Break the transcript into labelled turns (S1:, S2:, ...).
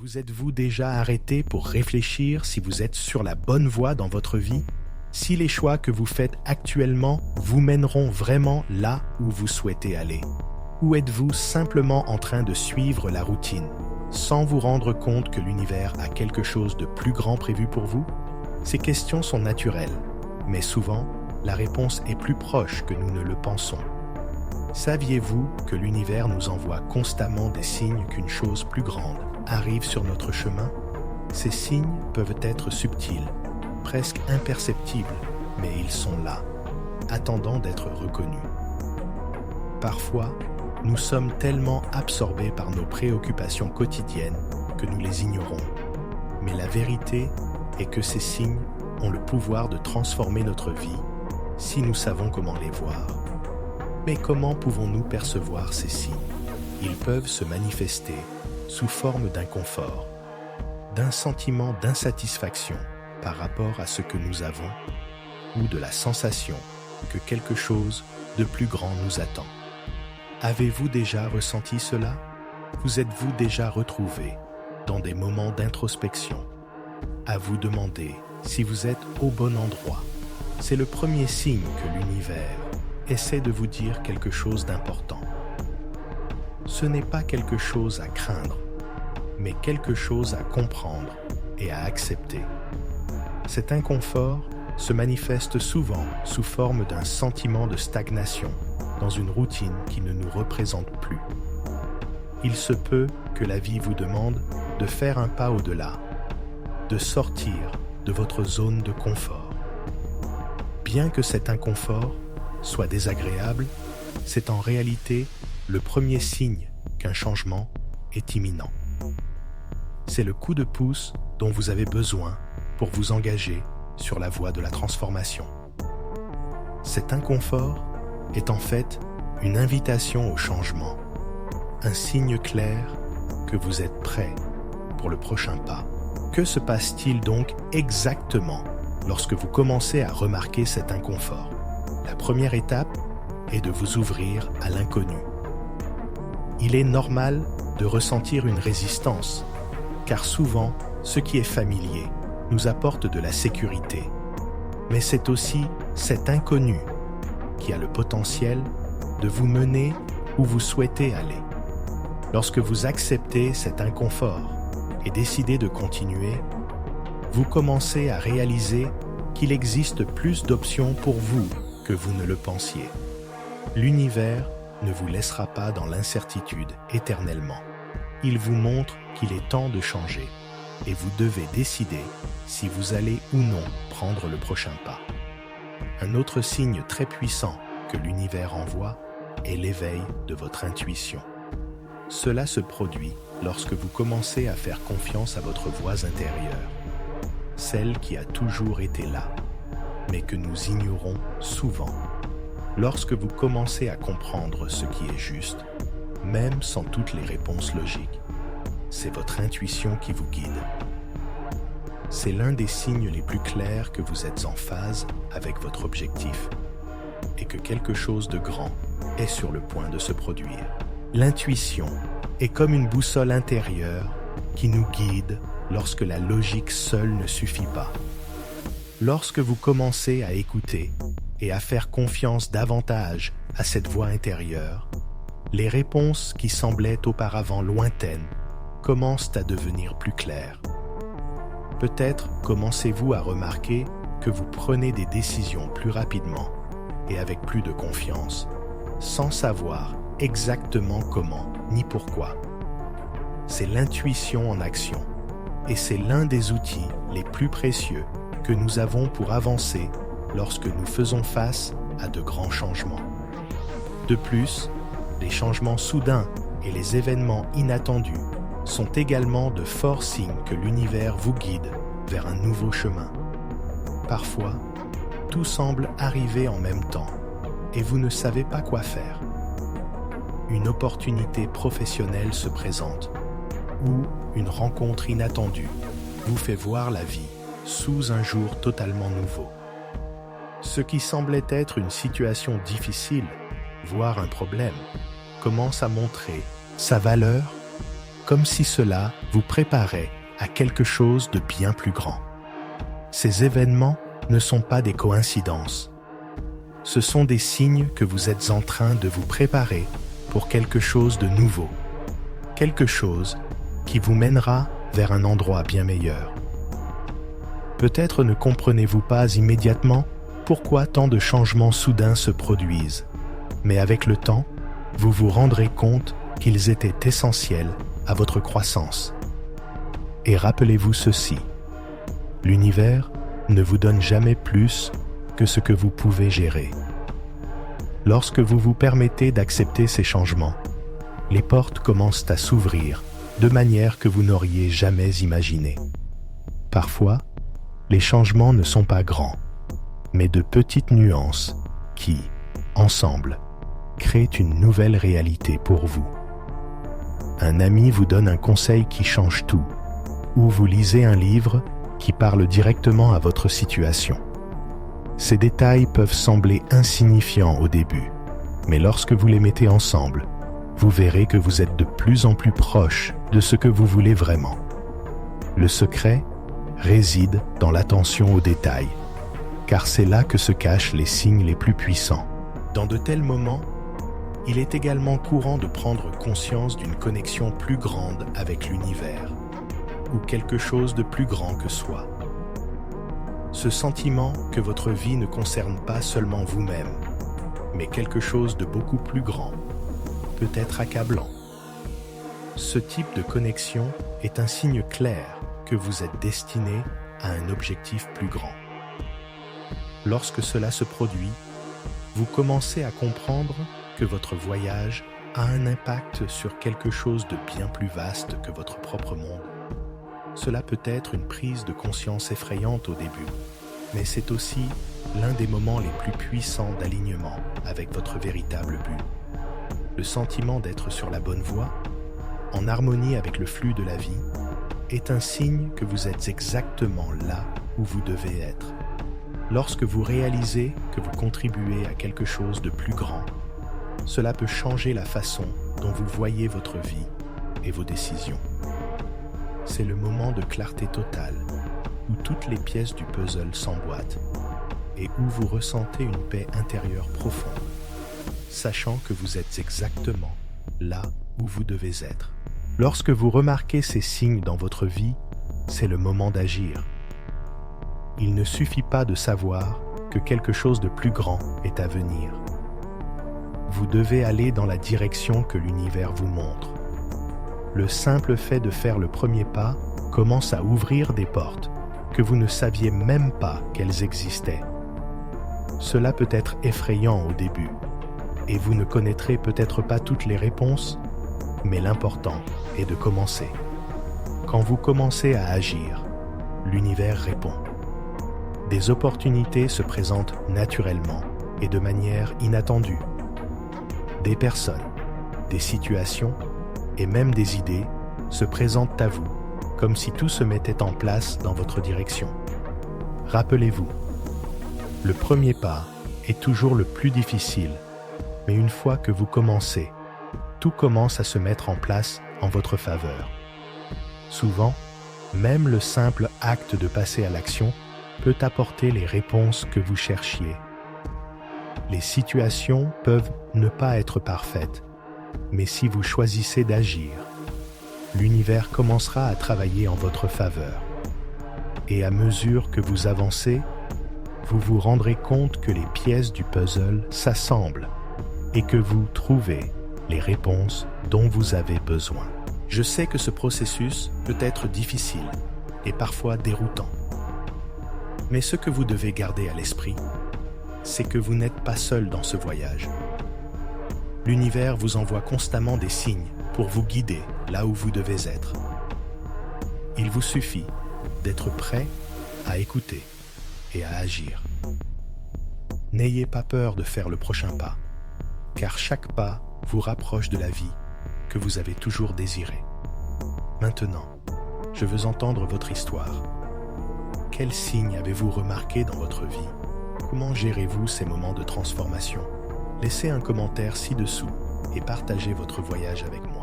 S1: Vous êtes-vous déjà arrêté pour réfléchir si vous êtes sur la bonne voie dans votre vie? Si les choix que vous faites actuellement vous mèneront vraiment là où vous souhaitez aller? Ou êtes-vous simplement en train de suivre la routine, sans vous rendre compte que l'univers a quelque chose de plus grand prévu pour vous? Ces questions sont naturelles, mais souvent, la réponse est plus proche que nous ne le pensons. Saviez-vous que l'univers nous envoie constamment des signes qu'une chose plus grande arrive sur notre chemin? Ces signes peuvent être subtils, presque imperceptibles, mais ils sont là, attendant d'être reconnus. Parfois, nous sommes tellement absorbés par nos préoccupations quotidiennes que nous les ignorons. Mais la vérité est que ces signes ont le pouvoir de transformer notre vie si nous savons comment les voir. Mais comment pouvons-nous percevoir ces signes? Ils peuvent se manifester sous forme d'inconfort, d'un sentiment d'insatisfaction par rapport à ce que nous avons, ou de la sensation que quelque chose de plus grand nous attend. Avez-vous déjà ressenti cela? Vous êtes-vous déjà retrouvé dans des moments d'introspection, à vous demander si vous êtes au bon endroit? C'est le premier signe que l'univers essaie de vous dire quelque chose d'important. Ce n'est pas quelque chose à craindre, mais quelque chose à comprendre et à accepter. Cet inconfort se manifeste souvent sous forme d'un sentiment de stagnation dans une routine qui ne nous représente plus. Il se peut que la vie vous demande de faire un pas au-delà, de sortir de votre zone de confort. Bien que cet inconfort soit désagréable, c'est en réalité le premier signe qu'un changement est imminent. C'est le coup de pouce dont vous avez besoin pour vous engager sur la voie de la transformation. Cet inconfort est en fait une invitation au changement, un signe clair que vous êtes prêt pour le prochain pas. Que se passe-t-il donc exactement lorsque vous commencez à remarquer cet inconfort? La première étape est de vous ouvrir à l'inconnu. Il est normal de ressentir une résistance, car souvent, ce qui est familier nous apporte de la sécurité. Mais c'est aussi cet inconnu qui a le potentiel de vous mener où vous souhaitez aller. Lorsque vous acceptez cet inconfort et décidez de continuer, vous commencez à réaliser qu'il existe plus d'options pour vous que vous ne le pensiez. L'univers ne vous laissera pas dans l'incertitude éternellement. Il vous montre qu'il est temps de changer et vous devez décider si vous allez ou non prendre le prochain pas. Un autre signe très puissant que l'univers envoie est l'éveil de votre intuition. Cela se produit lorsque vous commencez à faire confiance à votre voix intérieure, celle qui a toujours été là, mais que nous ignorons souvent. Lorsque vous commencez à comprendre ce qui est juste, même sans toutes les réponses logiques, c'est votre intuition qui vous guide. C'est l'un des signes les plus clairs que vous êtes en phase avec votre objectif et que quelque chose de grand est sur le point de se produire. L'intuition est comme une boussole intérieure qui nous guide lorsque la logique seule ne suffit pas. Lorsque vous commencez à écouter et à faire confiance davantage à cette voix intérieure, les réponses qui semblaient auparavant lointaines commencent à devenir plus claires. Peut-être commencez-vous à remarquer que vous prenez des décisions plus rapidement et avec plus de confiance, sans savoir exactement comment ni pourquoi. C'est l'intuition en action, et c'est l'un des outils les plus précieux que nous avons pour avancer lorsque nous faisons face à de grands changements. De plus, les changements soudains et les événements inattendus sont également de forts signes que l'univers vous guide vers un nouveau chemin. Parfois, tout semble arriver en même temps et vous ne savez pas quoi faire. Une opportunité professionnelle se présente ou une rencontre inattendue vous fait voir la vie sous un jour totalement nouveau. Ce qui semblait être une situation difficile, voire un problème, commence à montrer sa valeur comme si cela vous préparait à quelque chose de bien plus grand. Ces événements ne sont pas des coïncidences. Ce sont des signes que vous êtes en train de vous préparer pour quelque chose de nouveau, quelque chose qui vous mènera vers un endroit bien meilleur. Peut-être ne comprenez-vous pas immédiatement pourquoi tant de changements soudains se produisent, mais avec le temps, vous vous rendrez compte qu'ils étaient essentiels à votre croissance. Et rappelez-vous ceci, l'univers ne vous donne jamais plus que ce que vous pouvez gérer. Lorsque vous vous permettez d'accepter ces changements, les portes commencent à s'ouvrir de manière que vous n'auriez jamais imaginé. Parfois, les changements ne sont pas grands, mais de petites nuances qui, ensemble, créent une nouvelle réalité pour vous. Un ami vous donne un conseil qui change tout, ou vous lisez un livre qui parle directement à votre situation. Ces détails peuvent sembler insignifiants au début, mais lorsque vous les mettez ensemble, vous verrez que vous êtes de plus en plus proche de ce que vous voulez vraiment. Le secret réside dans l'attention aux détails, car c'est là que se cachent les signes les plus puissants. Dans de tels moments, il est également courant de prendre conscience d'une connexion plus grande avec l'univers, ou quelque chose de plus grand que soi. Ce sentiment que votre vie ne concerne pas seulement vous-même, mais quelque chose de beaucoup plus grand, peut être accablant. Ce type de connexion est un signe clair que vous êtes destiné à un objectif plus grand. Lorsque cela se produit, vous commencez à comprendre que votre voyage a un impact sur quelque chose de bien plus vaste que votre propre monde. Cela peut être une prise de conscience effrayante au début, mais c'est aussi l'un des moments les plus puissants d'alignement avec votre véritable but. Le sentiment d'être sur la bonne voie, en harmonie avec le flux de la vie, est un signe que vous êtes exactement là où vous devez être. Lorsque vous réalisez que vous contribuez à quelque chose de plus grand, cela peut changer la façon dont vous voyez votre vie et vos décisions. C'est le moment de clarté totale, où toutes les pièces du puzzle s'emboîtent et où vous ressentez une paix intérieure profonde, sachant que vous êtes exactement là où vous devez être. Lorsque vous remarquez ces signes dans votre vie, c'est le moment d'agir. Il ne suffit pas de savoir que quelque chose de plus grand est à venir. Vous devez aller dans la direction que l'univers vous montre. Le simple fait de faire le premier pas commence à ouvrir des portes que vous ne saviez même pas qu'elles existaient. Cela peut être effrayant au début, et vous ne connaîtrez peut-être pas toutes les réponses, mais l'important est de commencer. Quand vous commencez à agir, l'univers répond. Des opportunités se présentent naturellement et de manière inattendue. Des personnes, des situations et même des idées se présentent à vous, comme si tout se mettait en place dans votre direction. Rappelez-vous, le premier pas est toujours le plus difficile, mais une fois que vous commencez, tout commence à se mettre en place en votre faveur. Souvent, même le simple acte de passer à l'action peut apporter les réponses que vous cherchiez. Les situations peuvent ne pas être parfaites, mais si vous choisissez d'agir, l'univers commencera à travailler en votre faveur. Et à mesure que vous avancez, vous vous rendrez compte que les pièces du puzzle s'assemblent et que vous trouvez les réponses dont vous avez besoin. Je sais que ce processus peut être difficile et parfois déroutant. Mais ce que vous devez garder à l'esprit, c'est que vous n'êtes pas seul dans ce voyage. L'univers vous envoie constamment des signes pour vous guider là où vous devez être. Il vous suffit d'être prêt à écouter et à agir. N'ayez pas peur de faire le prochain pas, car chaque pas vous rapproche de la vie que vous avez toujours désirée. Maintenant, je veux entendre votre histoire. Quels signes avez-vous remarqués dans votre vie? Comment gérez-vous ces moments de transformation? Laissez un commentaire ci-dessous et partagez votre voyage avec moi.